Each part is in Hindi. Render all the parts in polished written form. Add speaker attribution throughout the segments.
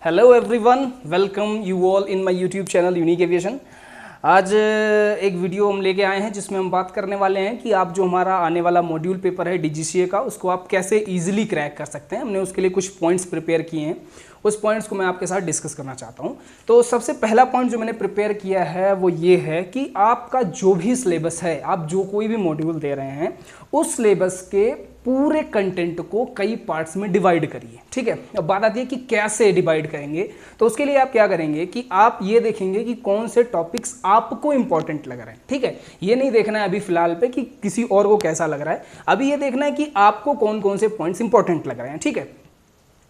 Speaker 1: Hello everyone, welcome you all in my YouTube channel unique aviation. आज एक वीडियो हम लेके आए हैं जिसमें हम बात करने वाले हैं कि आप जो हमारा आने वाला मॉड्यूल पेपर है डीजीसीए का, उसको आप कैसे इजीली क्रैक कर सकते हैं। हमने उसके लिए कुछ पॉइंट्स प्रिपेयर किए हैं, उस पॉइंट्स को मैं आपके साथ डिस्कस करना चाहता हूं। तो सबसे पहला पॉइंट जो मैंने प्रिपेयर किया है वो ये है कि आपका जो भी सिलेबस है, आप जो कोई भी मॉड्यूल दे रहे हैं, उस सिलेबस के पूरे कंटेंट को कई पार्ट्स में डिवाइड करिए। ठीक है, अब बात आती है कि कैसे डिवाइड करेंगे। तो उसके लिए आप क्या करेंगे कि आप ये देखेंगे कि कौन से टॉपिक्स आपको इंपॉर्टेंट लग रहे हैं। ठीक है, ये नहीं देखना है अभी फिलहाल पे कि किसी और को कैसा लग रहा है, अभी ये देखना है कि आपको कौन कौन से पॉइंट्स इंपॉर्टेंट लग रहे हैं। ठीक है,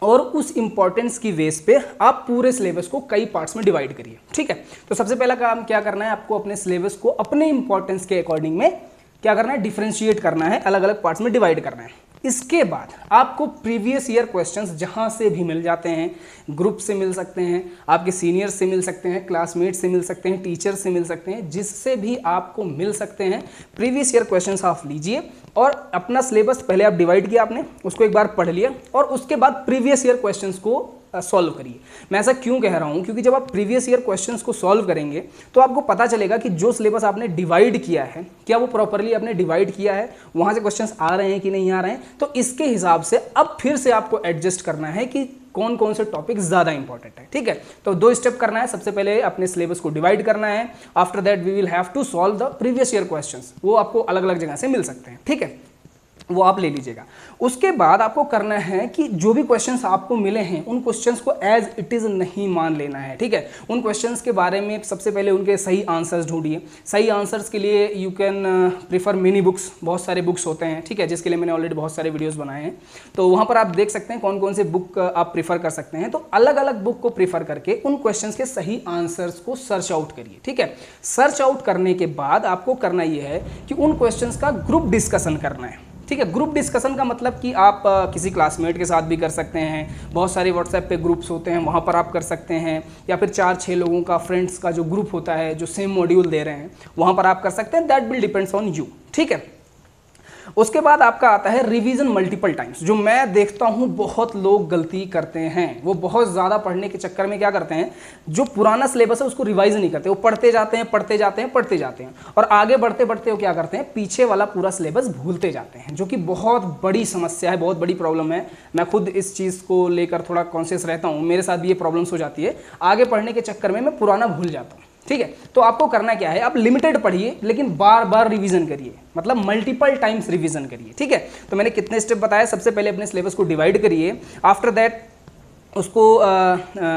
Speaker 1: और उस इंपॉर्टेंस की बेस पे आप पूरे सिलेबस को कई पार्ट्स में डिवाइड करिए। ठीक है, तो सबसे पहला काम क्या करना है, आपको अपने सिलेबस को अपने इंपॉर्टेंस के अकॉर्डिंग में क्या करना है, डिफरेंशिएट करना है, अलग अलग पार्ट्स में डिवाइड करना है। इसके बाद आपको प्रीवियस ईयर क्वेश्चंस जहां से भी मिल जाते हैं, ग्रुप से मिल सकते हैं, आपके सीनियर से मिल सकते हैं, क्लासमेट से मिल सकते हैं, टीचर से मिल सकते हैं, जिससे भी आपको मिल सकते हैं प्रीवियस ईयर क्वेश्चंस आप लीजिए और अपना सिलेबस पहले आप डिवाइड किया आपने, उसको एक बार पढ़ लिया और उसके बाद प्रीवियस ईयर क्वेश्चंस को सॉल्व करिए। मैं ऐसा क्यों कह रहा हूं, क्योंकि जब आप प्रीवियस ईयर क्वेश्चंस को सॉल्व करेंगे तो आपको पता चलेगा कि जो सिलेबस आपने डिवाइड किया है, क्या वो प्रॉपरली आपने डिवाइड किया है, वहां से क्वेश्चंस आ रहे हैं कि नहीं आ रहे हैं। तो इसके हिसाब से अब फिर से आपको एडजस्ट करना है कि कौन कौन से टॉपिक ज्यादा इंपॉर्टेंट है। ठीक है, तो दो स्टेप करना है। सबसे पहले अपने सिलेबस को डिवाइड करना है, after that we will have to solve the previous year questions. वो आपको अलग अलग जगह से मिल सकते हैं। ठीक है, वो आप ले लीजिएगा। उसके बाद आपको करना है कि जो भी क्वेश्चंस आपको मिले हैं उन क्वेश्चंस को एज इट इज़ नहीं मान लेना है। ठीक है, उन क्वेश्चंस के बारे में सबसे पहले उनके सही आंसर्स ढूंढिए। सही आंसर्स के लिए you can prefer mini books, बहुत सारे बुक्स होते हैं। ठीक है, जिसके लिए मैंने ऑलरेडी बहुत सारे वीडियोस बनाए हैं, तो वहाँ पर आप देख सकते हैं कौन कौन से बुक आप प्रीफर कर सकते हैं। तो अलग अलग बुक को प्रीफर करके उन क्वेश्चंस के सही आंसर्स को सर्च आउट करिए। ठीक है, सर्च आउट करने के बाद आपको करना ये है कि उन क्वेश्चंस का ग्रुप डिस्कशन करना है। ठीक है, ग्रुप डिस्कशन का मतलब कि आप किसी क्लासमेट के साथ भी कर सकते हैं, बहुत सारे व्हाट्सएप पे ग्रुप्स होते हैं, वहाँ पर आप कर सकते हैं, या फिर 4-6 लोगों का फ्रेंड्स का जो ग्रुप होता है जो सेम मॉड्यूल दे रहे हैं, वहाँ पर आप कर सकते हैं। That will depends on you. ठीक है, उसके बाद आपका आता है रिवीजन मल्टीपल टाइम्स। जो मैं देखता हूँ बहुत लोग गलती करते हैं, वो बहुत ज़्यादा पढ़ने के चक्कर में क्या करते हैं, जो पुराना सिलेबस है उसको रिवाइज नहीं करते, वो पढ़ते जाते हैं पढ़ते जाते हैं पढ़ते जाते हैं और आगे बढ़ते बढ़ते वो क्या करते हैं, पीछे वाला पूरा सिलेबस भूलते जाते हैं, जो कि बहुत बड़ी समस्या है, बहुत बड़ी प्रॉब्लम है। मैं खुद इस चीज़ को लेकर थोड़ा कॉन्शियस रहता हूँ, मेरे साथ भी ये प्रॉब्लम्स हो जाती है। आगे पढ़ने के चक्कर में मैं पुराना भूल जाता हूँ। ठीक है, तो आपको करना क्या है, आप लिमिटेड पढ़िए लेकिन बार बार रिवीजन करिए, मतलब मल्टीपल टाइम्स रिवीजन करिए। ठीक है, तो मैंने कितने स्टेप बताया, सबसे पहले अपने सिलेबस को डिवाइड करिए, आफ्टर दैट उसको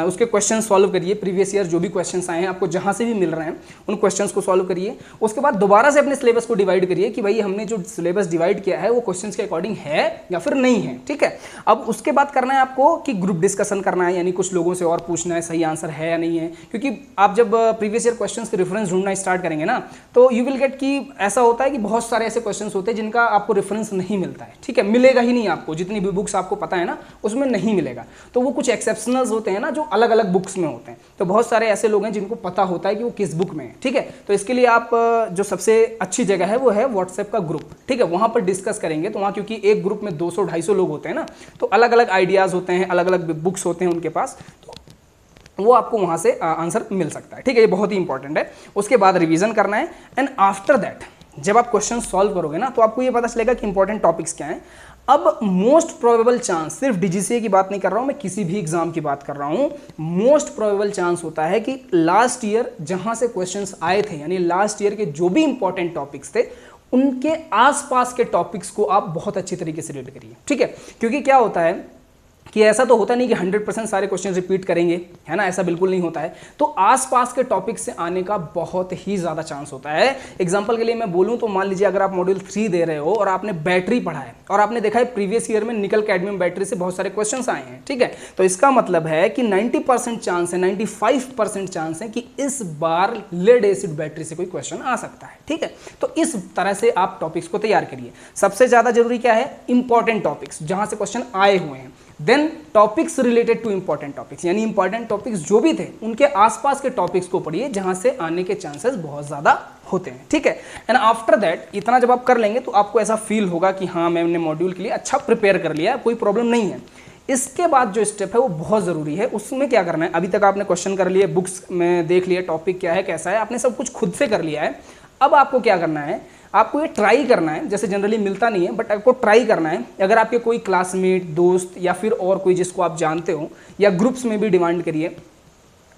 Speaker 1: उसके क्वेश्चन सॉल्व करिए। प्रीवियस ईयर जो भी क्वेश्चंस आए हैं आपको जहां से भी मिल रहे हैं उन क्वेश्चंस को सॉल्व करिए। उसके बाद दोबारा से अपने सिलेबस को डिवाइड करिए कि भाई हमने जो सिलेबस डिवाइड किया है वो क्वेश्चंस के अकॉर्डिंग है या फिर नहीं है। ठीक है, अब उसके बाद करना है आपको कि ग्रुप डिस्कशन करना है, यानी कुछ लोगों से और पूछना है सही आंसर है या नहीं है। क्योंकि आप जब प्रीवियस ईयर क्वेश्चंस के रेफरेंस ढूंढना स्टार्ट करेंगे ना, तो यू विल गेट कि ऐसा होता है कि बहुत सारे ऐसे क्वेश्चन होते हैं जिनका आपको रेफरेंस नहीं मिलता है। ठीक है, मिलेगा ही नहीं आपको, जितनी भी बुक्स आपको पता है ना उसमें नहीं मिलेगा। तो वो कुछ एक्सेप्शनल्स होते हैं ना जो अलग अलग बुक्स में होते हैं। तो बहुत सारे ऐसे लोग हैं जिनको पता होता है कि वो किस बुक में है। ठीक है, तो इसके लिए आप जो सबसे अच्छी जगह है वो है व्हाट्सएप का ग्रुप। ठीक है, वहां पर डिस्कस करेंगे, तो वहां क्योंकि एक ग्रुप में 200-250 लोग होते हैं ना, तो अलग अलग आइडियाज होते हैं, अलग अलग बुक्स होते हैं उनके पास, तो वो आपको वहां से आंसर मिल सकता है। ठीक है, ये बहुत ही इंपॉर्टेंट है। उसके बाद रिवीजन करना है एंड आफ्टर दैट जब आप क्वेश्चन सॉल्व करोगे ना, तो आपको ये पता चलेगा कि इंपॉर्टेंट टॉपिक्स क्या हैं। अब मोस्ट प्रोबेबल चांस, सिर्फ डीजीसीए की बात नहीं कर रहा हूं मैं, किसी भी एग्जाम की बात कर रहा हूं, मोस्ट प्रोबेबल चांस होता है कि लास्ट ईयर जहां से क्वेश्चंस आए थे, यानी लास्ट ईयर के जो भी इंपॉर्टेंट टॉपिक्स थे उनके आसपास के टॉपिक्स को आप बहुत अच्छी तरीके से रीड करिए। ठीक है, क्योंकि क्या होता है कि ऐसा तो होता नहीं कि 100% सारे क्वेश्चन रिपीट करेंगे, है ना, ऐसा बिल्कुल नहीं होता है। तो आसपास के टॉपिक से आने का बहुत ही ज़्यादा चांस होता है। एग्जांपल के लिए मैं बोलूं तो मान लीजिए अगर आप मॉड्यूल 3 दे रहे हो और आपने बैटरी पढ़ा है और आपने देखा है प्रीवियस ईयर में निकल कैडमियम बैटरी से बहुत सारे क्वेश्चंस आए हैं। ठीक है, तो इसका मतलब है कि 90% चांस है, 95% चांस है कि इस बार लेड एसिड बैटरी से कोई क्वेश्चन आ सकता है। ठीक है, तो इस तरह से आप टॉपिक्स को तैयार करिए। सबसे ज़्यादा जरूरी क्या है, इंपॉर्टेंट टॉपिक्स जहां से क्वेश्चन आए हुए हैं। Then topics related to important topics, यानी इंपॉर्टेंट टॉपिक्स जो भी थे उनके आसपास के टॉपिक्स को पढ़िए जहां से आने के चांसेस बहुत ज्यादा होते हैं। ठीक है, एंड आफ्टर दैट इतना जब आप कर लेंगे तो आपको ऐसा फील होगा कि हाँ मैंने मॉड्यूल के लिए अच्छा प्रिपेयर कर लिया, कोई प्रॉब्लम नहीं है। इसके बाद जो स्टेप है वो बहुत ज़रूरी है। उसमें क्या करना है, अभी तक आपने क्वेश्चन कर लिए, बुक्स में देख लिया टॉपिक क्या है कैसा है, आपने सब कुछ खुद से कर लिया है। अब आपको क्या करना है, आपको ये ट्राई करना है, जैसे जनरली मिलता नहीं है बट आपको ट्राई करना है। अगर आपके कोई क्लासमेट, दोस्त या फिर और कोई जिसको आप जानते हो, या ग्रुप्स में भी डिमांड करिए,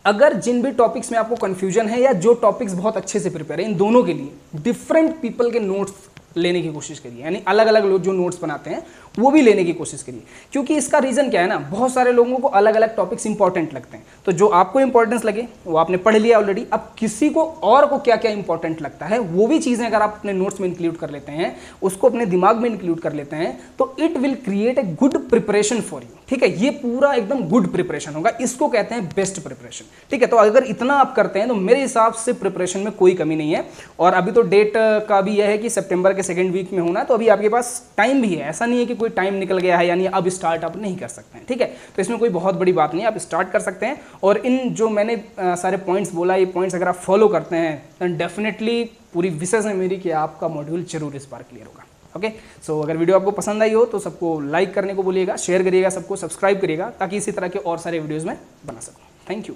Speaker 1: अगर जिन भी टॉपिक्स में आपको कन्फ्यूजन है या जो टॉपिक्स बहुत अच्छे से प्रिपेयर है, इन दोनों के लिए डिफरेंट पीपल के नोट्स लेने की कोशिश करिए। यानी अलग अलग लोग जो नोट्स बनाते हैं वो भी लेने की कोशिश करिए, क्योंकि इसका रीज़न क्या है ना, बहुत सारे लोगों को अलग अलग टॉपिक्स इंपॉर्टेंट लगते हैं। तो जो आपको इंपॉर्टेंस लगे वो आपने पढ़ लिया ऑलरेडी। अब किसी को और को क्या क्या इंपॉर्टेंट लगता है, वो भी चीज़ें अगर आप अपने नोट्स में इंक्लूड कर लेते हैं, उसको अपने दिमाग में इंक्लूड कर लेते हैं, तो it will create a good preparation for you. ठीक है, ये पूरा एकदम गुड प्रिपरेशन होगा, इसको कहते हैं बेस्ट प्रिपरेशन। ठीक है, तो अगर इतना आप करते हैं तो मेरे हिसाब से प्रिपरेशन में कोई कमी नहीं है। और अभी तो डेट का भी यह है कि सितंबर के सेकेंड वीक में होना है, तो अभी आपके पास टाइम भी है, ऐसा नहीं है कि कोई टाइम निकल गया है यानी अब स्टार्ट आप नहीं कर सकते हैं। ठीक है, तो इसमें कोई बहुत बड़ी बात नहीं है, आप स्टार्ट कर सकते हैं। और इन जो मैंने सारे पॉइंट्स बोला, ये पॉइंट्स अगर आप फॉलो करते हैं तो डेफिनेटली पूरी विशेष है मेरी कि आपका मॉड्यूल जरूर इस बार क्लियर होगा। ओके, सो अगर वीडियो आपको पसंद आई हो तो सबको लाइक करने को बोलिएगा, शेयर करिएगा, सबको सब्सक्राइब करिएगा, ताकि इसी तरह के और सारे वीडियोज़ में बना सकूँ। Thank you.